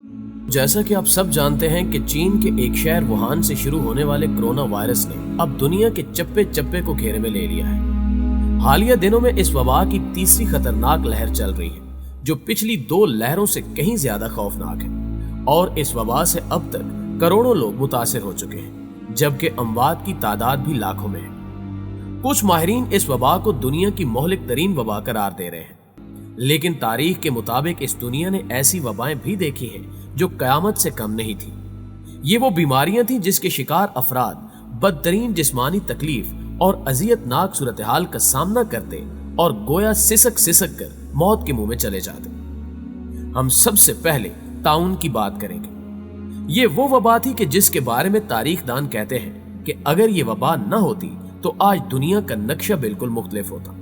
जैसा कि आप सब जानते हैं कि चीन के एक शहर वुहान से शुरू होने वाले कोरोना वायरस ने अब दुनिया के चप्पे चप्पे को घेरे में ले लिया है। हालिया दिनों में इस वबा की तीसरी खतरनाक लहर चल रही है, जो पिछली 2 लहरों से कहीं ज्यादा खौफनाक है। और इस वबा से अब तक करोड़ों लोग मुतासिर हो चुके हैं, जबकि अमवात की तादाद भी लाखों में है। कुछ माहिरीन इस वबा को दुनिया की मोहलिक तरीन वबा करार दे रहे हैं, लेकिन तारीख के मुताबिक इस दुनिया ने ऐसी वबाएं भी देखी हैं जो कयामत से कम नहीं थी। ये वो बीमारियां थी जिसके शिकार अफराद बदतरीन जिस्मानी तकलीफ और अजियतनाक सूरत हाल का सामना करते और गोया सिसक सिसक कर मौत के मुंह में चले जाते। हम सबसे पहले ताउन की बात करेंगे। ये वो वबा थी कि जिसके बारे में तारीखदान कहते हैं कि अगर ये वबा न होती तो आज दुनिया का नक्शा बिल्कुल मुख्तलिफ होता।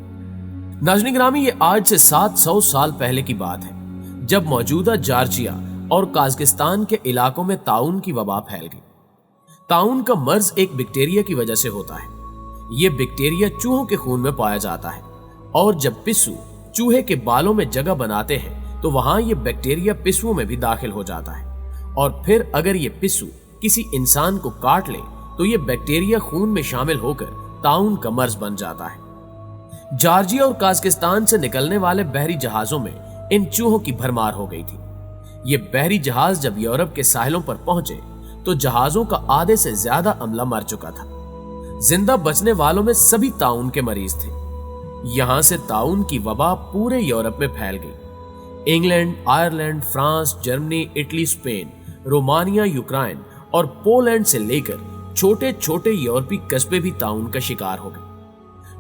नाज़रीन गिरामी, ये आज से 700 साल पहले की बात है, जब मौजूदा जॉर्जिया और काज़ाकिस्तान के इलाकों में ताउन की वबा फैल गई। ताउन का मर्ज एक बैक्टीरिया की वजह से होता है। ये बैक्टीरिया चूहों के खून में पाया जाता है, और जब पिस्सू चूहे के बालों में जगह बनाते हैं तो वहां ये बैक्टीरिया पिस्सुओं में भी दाखिल हो जाता है, और फिर अगर ये पिस्सू किसी इंसान को काट ले तो ये बैक्टीरिया खून में शामिल होकर ताउन का मर्ज बन जाता है। जॉर्जिया और काज़ाकिस्तान से निकलने वाले बहरी जहाजों में इन चूहों की भरमार हो गई थी। ये बहरी जहाज जब यूरोप के साहिलों पर पहुंचे तो जहाजों का आधे से ज्यादा अमला मर चुका था। जिंदा बचने वालों में सभी ताउन के मरीज थे। यहां से ताउन की वबा पूरे यूरोप में फैल गई। England, Ireland, France, Germany, Italy, Spain, Romania, Ukraine और पोलैंड से लेकर छोटे छोटे यूरोपीय कस्बे भी ताउन का शिकार हो गए।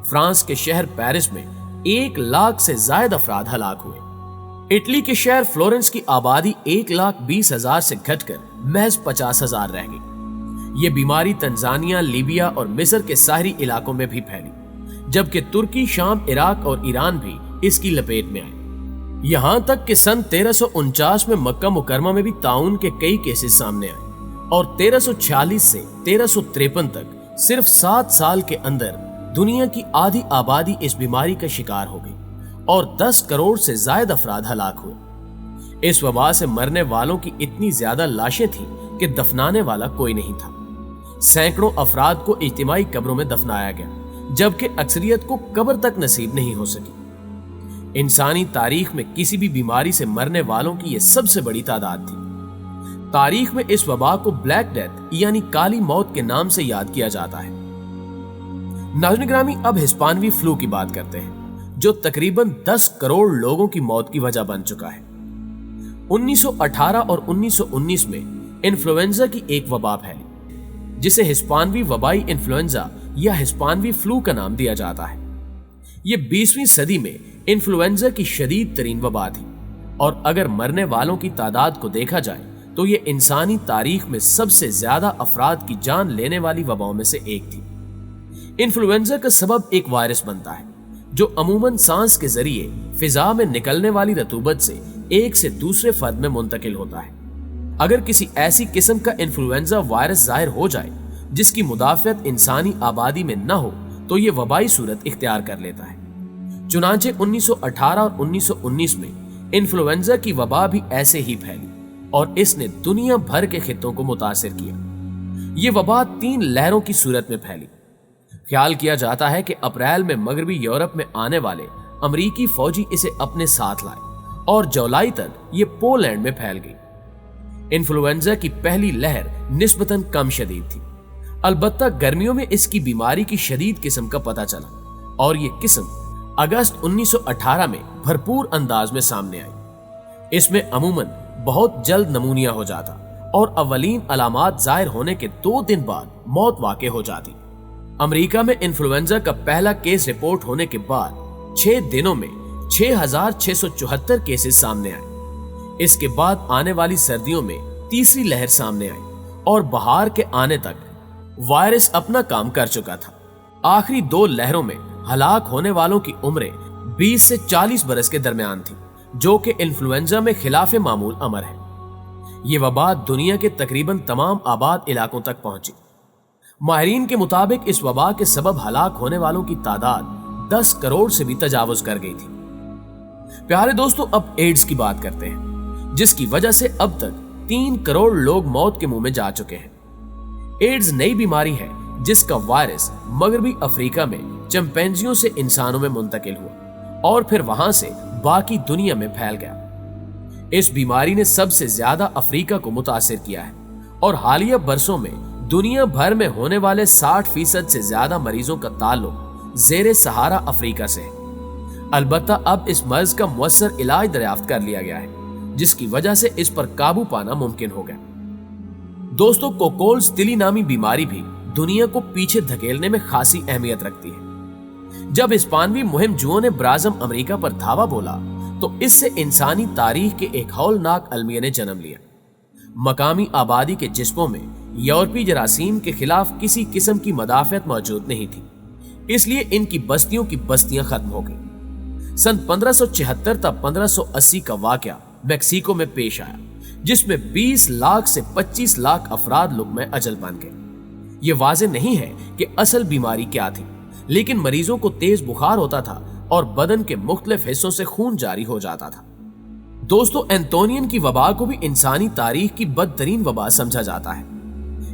फ्रांस के शहर पेरिस में 1 लाख से ज्यादा अफराद हलाक हुए। इटली के शहर फ्लोरेंस की आबादी 1,20,000 से घटकर महज 50,000 रह गई। ये बीमारी तंजानिया, लीबिया और मिस्र के साहरी इलाकों में भी फैली, जबकि तुर्की, शाम, इराक और ईरान भी इसकी लपेट में आए। यहां तक कि सन 1349 में मक्का मुकरमा में भी ताउन के कई केसेस सामने आए, और 1346 से 1353 तक सिर्फ 7 साल के अंदर दुनिया की आधी आबादी इस बीमारी का शिकार हो गई और 10 करोड़ से ज्यादा अफराद हलाक हुए। इस वबा से मरने वालों की इतनी ज्यादा लाशें थीं कि दफनाने वाला कोई नहीं था। सैकड़ों अफराद को इज्तिमाई कब्रों में दफनाया गया, जबकि अक्सरियत को कब्र तक नसीब नहीं हो सकी। इंसानी तारीख में किसी भी बीमारी से मरने वालों की यह सबसे बड़ी तादाद थी। तारीख में इस वबा को ब्लैक डेथ यानी काली मौत के नाम से याद किया जाता है। नाज़रीन गिरामी, अब हिस्पानवी फ्लू की बात करते हैं, जो तकरीबन 10 करोड़ लोगों की मौत की वजह बन चुका है। 1918 और 1919 में इन्फ्लुएंजा की एक वबा फैली, जिसे हिस्पानवी वबाई इन्फ्लुएंजा या हिस्पानवी फ्लू का नाम दिया जाता है। ये 20वीं सदी में इन्फ्लुएंजा की शदीद तरीन वबा थी, और अगर मरने वालों की तादाद को देखा जाए तो ये इंसानी तारीख में सबसे ज्यादा अफराद की जान लेने वाली वबाओं में से एक थी। इन्फ्लुएंजा का सबब एक वायरस बनता है, जो अमूमन सांस के जरिए फिजा में निकलने वाली रतूबत से एक से दूसरे फर्द में मुंतकिल होता है। अगर किसी ऐसी किस्म का इन्फ्लुएंजा वायरस जाहिर हो जाए जिसकी मुदाफियत इंसानी आबादी में न हो तो ये वबाई सूरत इख्तियार कर लेता है। चुनांचे 1918 और 1919 में इन्फ्लुएंजा की वबा भी ऐसे ही फैली, और इसने दुनिया भर के खित्तों को मुतासिर किया। ये वबा 3 लहरों की सूरत में फैली। ख्याल किया जाता है कि अप्रैल में मगरबी यूरोप में आने वाले अमरीकी फौजी इसे अपने साथ लाए, और जुलाई तक ये पोलैंड में फैल गई। इन्फ्लुएंजा की पहली लहर निस्बतन कम शदीद थी, अलबत्ता गर्मियों में इसकी बीमारी की शदीद किस्म का पता चला, और ये किस्म अगस्त 1918 में भरपूर अंदाज में सामने आई। इसमें अमूमन बहुत जल्द नमूनिया हो जाता, और अवलीन अलामात जाहिर होने के 2 दिन बाद मौत वाक़े हो जाती। अमेरिका में इन्फ्लुएंजा का पहला केस रिपोर्ट होने के बाद 6 दिनों में 6,674 केसेस सामने आए। इसके बाद आने वाली सर्दियों में तीसरी लहर सामने आई, और बहार के आने तक वायरस अपना काम कर चुका था। आखिरी 2 लहरों में हलाक होने वालों की उम्रें 20 से 40 बरस के दरमियान थी, जो कि इन्फ्लुएंजा में खिलाफे मामूल अमर है। ये वबा दुनिया के तकरीबन तमाम आबाद इलाकों तक पहुंची। माहिरीन के मुताबिक इस वबा के सबब हलाक होने वालों की तादाद 10 करोड़ से भी तजावुज कर गई थी। प्यारे दोस्तों, अब एड्स की बात करते हैं, जिसकी वजह से अब तक 3 करोड़ लोग मौत के मुंह में जा चुके हैं। एड्स नई बीमारी है जिसका वायरस मगरबी अफ्रीका में चिंपैंजियों से इंसानों में मुंतकिल हुआ और फिर वहां से बाकी दुनिया में फैल गया। इस बीमारी ने सबसे ज्यादा अफ्रीका को मुतासिर किया है और हालिया बरसों में दुनिया भर में होने वाले 60% से ज्यादा मरीजों का ताल्लुक जेरे सहारा अफ्रीका से है। अलबत्ता अब इस मर्ज का मुअस्सर इलाज दरियाफ्त कर लिया गया है, जिसकी वजह से इस पर काबू पाना मुमकिन हो गया। दोस्तों, कोकोल्स तिली नामी बीमारी भी दुनिया को पीछे धकेलने में खासी अहमियत रखती है। जब हिस्पानवी मुहिम जुओं ने ब्राज़म अमेरिका पर धावा बोला तो इससे इंसानी तारीख के एक हौलनाक अलमिया ने जन्म लिया। मकामी आबादी के जिस्मों में यूरोपी जरासीम के खिलाफ किसी किस्म की मदाफियत मौजूद नहीं थी, इसलिए इनकी बस्तियों की बस्तियां खत्म हो गई। सन 1576 तक 1580 का वाकया मैक्सिको में पेश आया, जिसमें 20 लाख से 25 लाख अफराद लुक़्मा अजल बन गए। ये वाज़ेह नहीं है कि असल बीमारी क्या थी, लेकिन मरीजों को तेज बुखार होता था और बदन के मुख्तलिफ हिस्सों से खून जारी हो जाता था। दोस्तों, एंटोनियन की वबा को भी इंसानी तारीख की बदतरीन वबा समझा जाता है।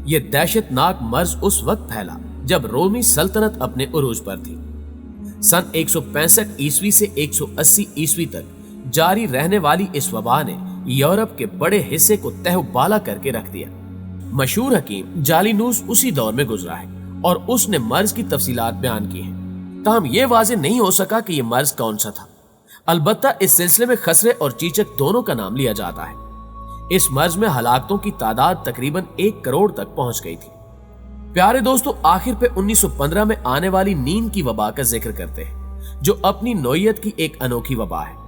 यह दहशतनाक मर्ज उस वक्त फैला जब रोमी सल्तनत अपने उरूज पर थी। सन 165 ईस्वी से 180 ईस्वी तक जारी रहने वाली इस वबा ने यूरोप के बड़े हिस्से को तहबाला करके रख दिया। मशहूर हकीम जालिनूस उसी दौर में गुजरा है और उसने मर्ज की तफसीलात बयान की हैं। ताहम यह वाज़ेह नहीं हो सका कि यह मर्ज कौन सा था। अलबत्ता इस सिलसिले में खसरे और चीचक दोनों का नाम लिया जाता है। इस मर्ज में हलाकतों की तादाद तकरीबन 1 करोड़ तक पहुंच गई थी। प्यारे दोस्तों, आखिर पे 1915 में आने वाली नींद की वबा का जिक्र करते हैं, जो अपनी नौयत की एक अनोखी वबा है।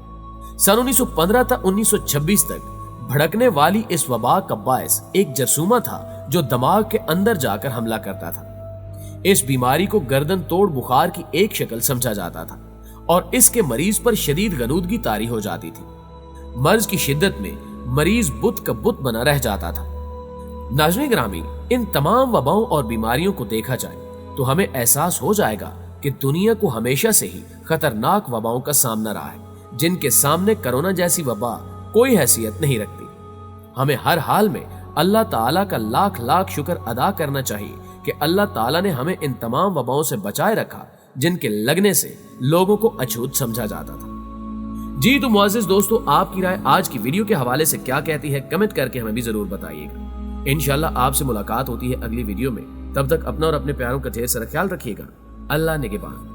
सन 1915 तक 1926 तक भड़कने वाली इस वबा का बायस एक जरसूमा था जो दिमाग के अंदर जाकर हमला करता था। इस बीमारी को गर्दन तोड़ बुखार की एक शक्ल समझा जाता था और इसके मरीज पर शदीद गनूदगी तारी हो जाती थी। मर्ज की शिद्दत में मरीज बुत का बुत बना रह जाता था। नाज़रीन ग्रामी, इन तमाम वबाओं और बीमारियों को देखा जाए तो हमें एहसास हो जाएगा कि दुनिया को हमेशा से ही खतरनाक वबाओं का सामना रहा है, जिनके सामने कोरोना जैसी वबा कोई हैसियत नहीं रखती। हमें हर हाल में अल्लाह ताला का लाख लाख शुक्र अदा करना चाहिए कि अल्लाह ताला ने हमें इन तमाम वबाओं से बचाए रखा, जिनके लगने से लोगों को अछूत समझा जाता था। जी तो मुअज़्ज़िज़ दोस्तों, आपकी राय आज की वीडियो के हवाले से क्या कहती है, कमेंट करके हमें भी जरूर बताइएगा। इंशाल्लाह आपसे मुलाकात होती है अगली वीडियो में। तब तक अपना और अपने प्यारों का ढेर सारा ख्याल रखिएगा। अल्लाह निगहबान।